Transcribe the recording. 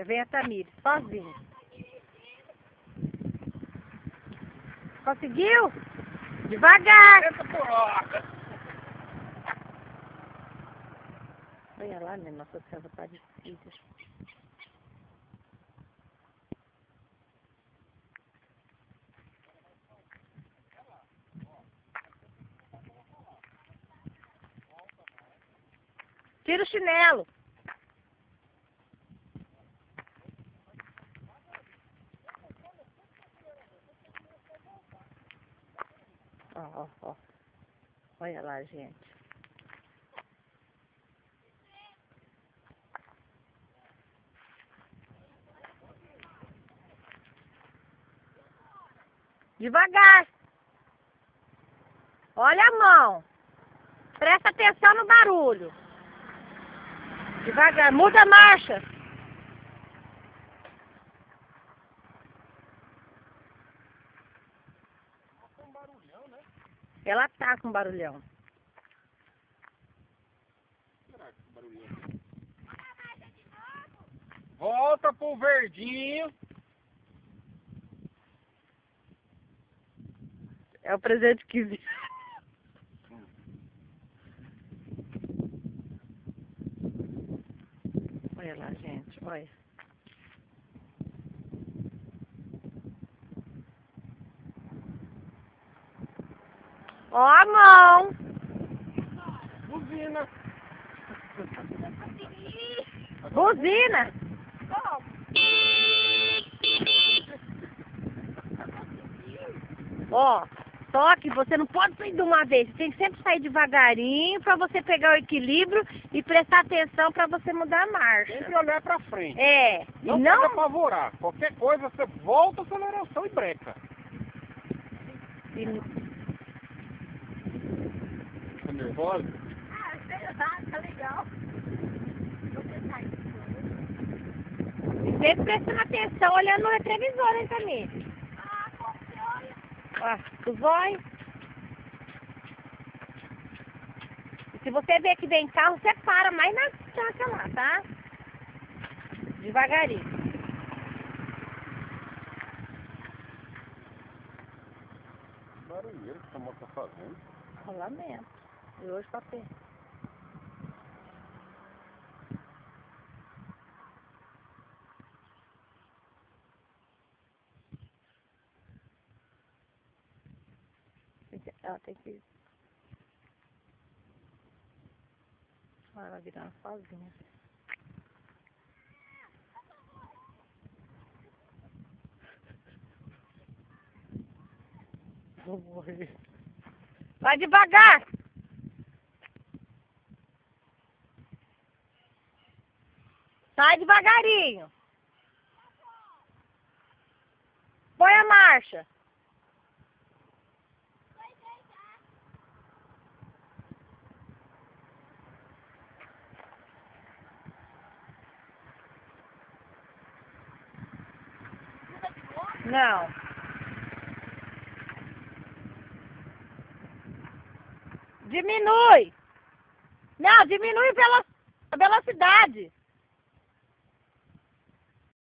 Vem a Tamires, sozinha. Conseguiu? Devagar. Essa porra. Olha lá, né? Nossa Senhora, tá difícil. Tira o chinelo. Ó. Olha lá, gente. Devagar. Olha a mão. Presta atenção no barulho. Devagar. Muda a marcha. Um barulhão, né? Ela tá com barulhão. Será que esse barulhão? Volta pro verdinho. É o presente que vi. Olha lá, gente. Olha. Ó a mão. Buzina. Buzina. Ó, só que você não pode sair de uma vez. Você tem que sempre sair devagarinho para você pegar o equilíbrio e prestar atenção para você mudar a marcha. Sempre olhar pra frente. É. Não pode apavorar. Qualquer coisa, você volta a aceleração e breca. Tá nervosa? Sei lá, tá legal. E sempre prestando atenção, olhando no retrovisor, hein, Tamires? Ó, os olhos. E se você ver que vem carro, você para mais na distância lá, tá? Devagarinho. Barulheiro que essa moto tá fazendo. Rolamento. E hoje pra ter. Ela tem que... Olha ela virando sozinha. Vou morrer. Vai devagar! Sai devagarinho! Põe a marcha! Não. Diminui! Não, diminui a velocidade!